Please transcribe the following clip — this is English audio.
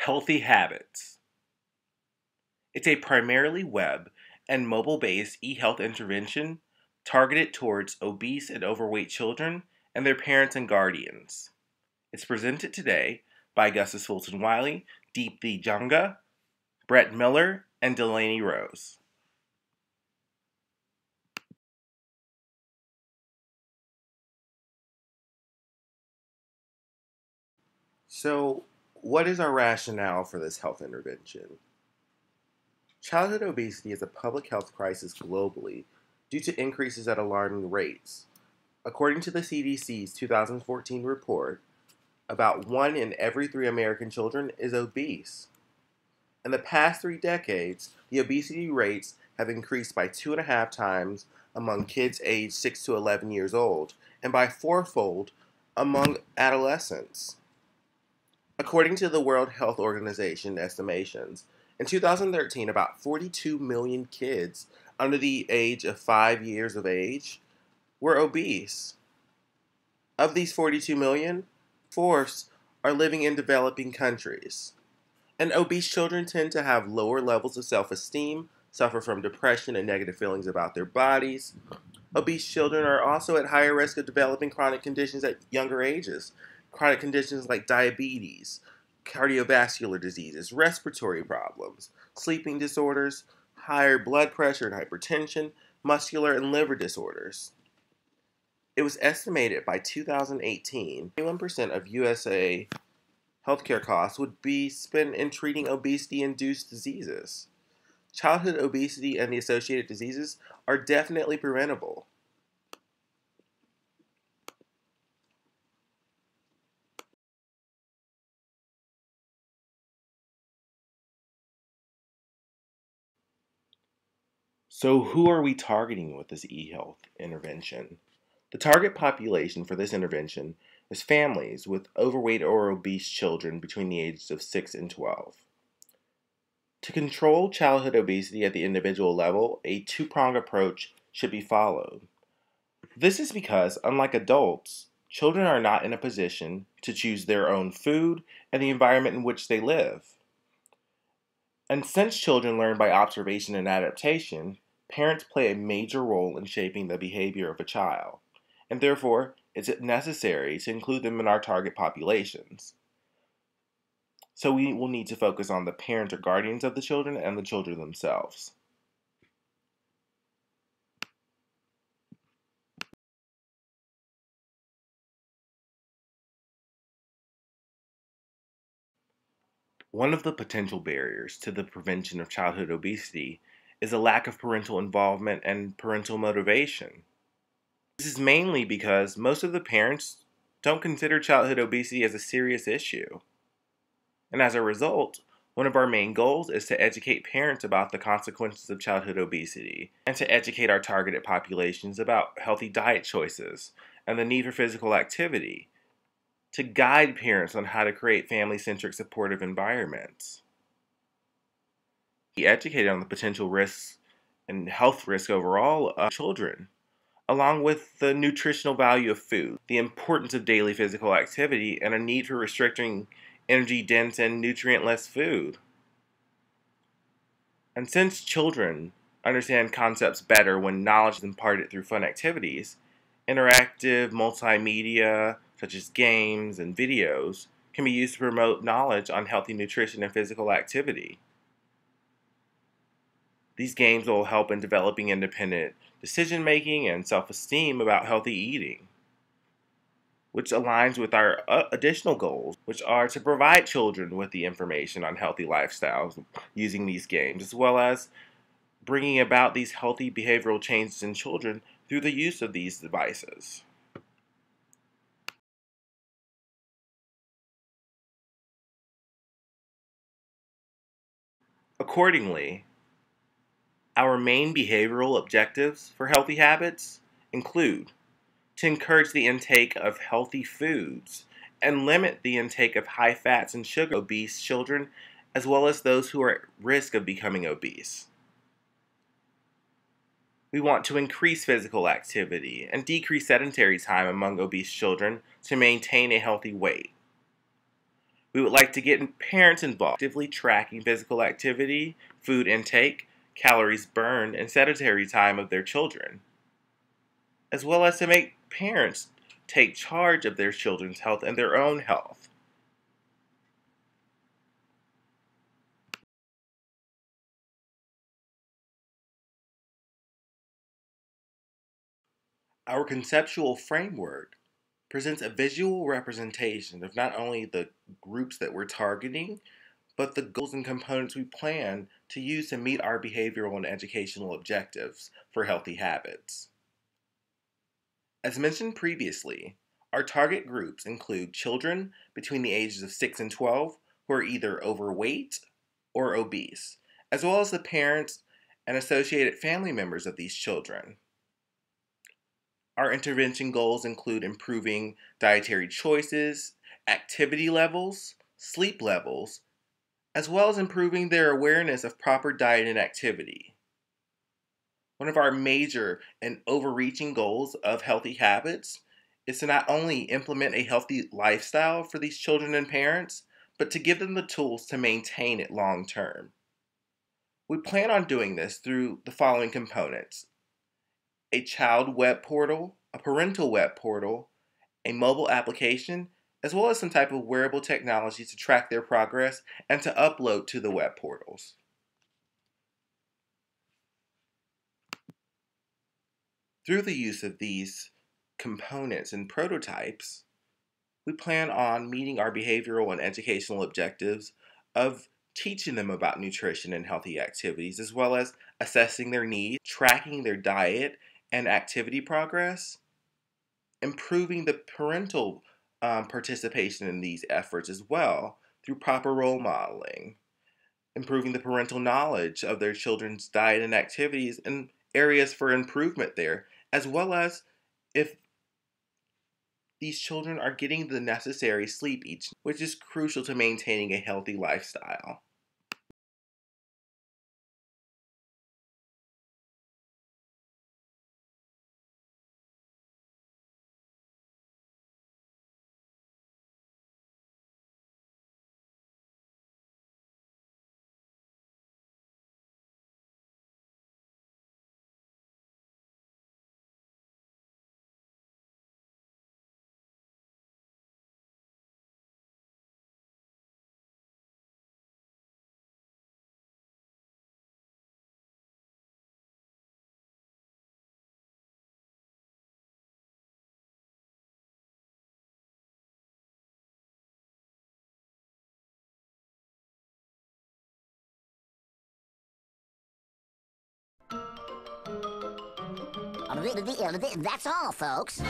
Healthy Habits. It's a primarily web and mobile-based e-health intervention targeted towards obese and overweight children and their parents and guardians. It's presented today by Augustus Fulton Wiley, Deepthi Janga, Brett Miller, and Delaney Rose. So, what is our rationale for this health intervention? Childhood obesity is a public health crisis globally due to increases at alarming rates. According to the CDC's 2014 report, about 1 in every 3 American children is obese. In the past 3 decades, the obesity rates have increased by 2.5 times among kids aged 6 to 11 years old and by 4-fold among adolescents. According to the World Health Organization estimations, in 2013, about 42 million kids under the age of 5 years of age were obese. Of these 42 million, 4/4 are living in developing countries. And obese children tend to have lower levels of self-esteem, suffer from depression and negative feelings about their bodies. Obese children are also at higher risk of developing chronic conditions at younger ages. Chronic conditions like diabetes, cardiovascular diseases, respiratory problems, sleeping disorders, higher blood pressure and hypertension, muscular and liver disorders. It was estimated by 2018, 21% of USA healthcare costs would be spent in treating obesity-induced diseases. Childhood obesity and the associated diseases are definitely preventable. So who are we targeting with this e-health intervention? The target population for this intervention is families with overweight or obese children between the ages of 6 and 12. To control childhood obesity at the individual level, a two-pronged approach should be followed. This is because, unlike adults, children are not in a position to choose their own food and the environment in which they live. And since children learn by observation and adaptation, parents play a major role in shaping the behavior of a child, and therefore it's necessary to include them in our target populations. So we will need to focus on the parents or guardians of the children and the children themselves. One of the potential barriers to the prevention of childhood obesity is a lack of parental involvement and parental motivation. This is mainly because most of the parents don't consider childhood obesity as a serious issue. And as a result, one of our main goals is to educate parents about the consequences of childhood obesity and to educate our targeted populations about healthy diet choices and the need for physical activity, to guide parents on how to create family-centric supportive environments. Be educated on the potential risks and health risk overall of children, along with the nutritional value of food, the importance of daily physical activity, and a need for restricting energy-dense and nutrient-less food. And since children understand concepts better when knowledge is imparted through fun activities, interactive multimedia, such as games and videos, can be used to promote knowledge on healthy nutrition and physical activity. These games will help in developing independent decision-making and self-esteem about healthy eating, which aligns with our additional goals, which are to provide children with the information on healthy lifestyles using these games, as well as bringing about these healthy behavioral changes in children through the use of these devices. Accordingly, our main behavioral objectives for healthy habits include to encourage the intake of healthy foods and limit the intake of high fats and sugar in obese children, as well as those who are at risk of becoming obese. We want to increase physical activity and decrease sedentary time among obese children to maintain a healthy weight. We would like to get parents involved, actively tracking physical activity, food intake, calories burned, and sedentary time of their children, as well as to make parents take charge of their children's health and their own health. Our conceptual framework presents a visual representation of not only the groups that we're targeting, but the goals and components we plan to use to meet our behavioral and educational objectives for healthy habits. As mentioned previously, our target groups include children between the ages of 6 and 12 who are either overweight or obese, as well as the parents and associated family members of these children. Our intervention goals include improving dietary choices, activity levels, sleep levels, as well as improving their awareness of proper diet and activity. One of our major and overreaching goals of healthy habits is to not only implement a healthy lifestyle for these children and parents, but to give them the tools to maintain it long term. We plan on doing this through the following components: a child web portal, a parental web portal, a mobile application, as well as some type of wearable technology to track their progress and to upload to the web portals. Through the use of these components and prototypes, we plan on meeting our behavioral and educational objectives of teaching them about nutrition and healthy activities, as well as assessing their needs, tracking their diet and activity progress, improving the parental participation in these efforts as well through proper role modeling, improving the parental knowledge of their children's diet and activities and areas for improvement there, as well as if these children are getting the necessary sleep each night, which is crucial to maintaining a healthy lifestyle. That's all, folks.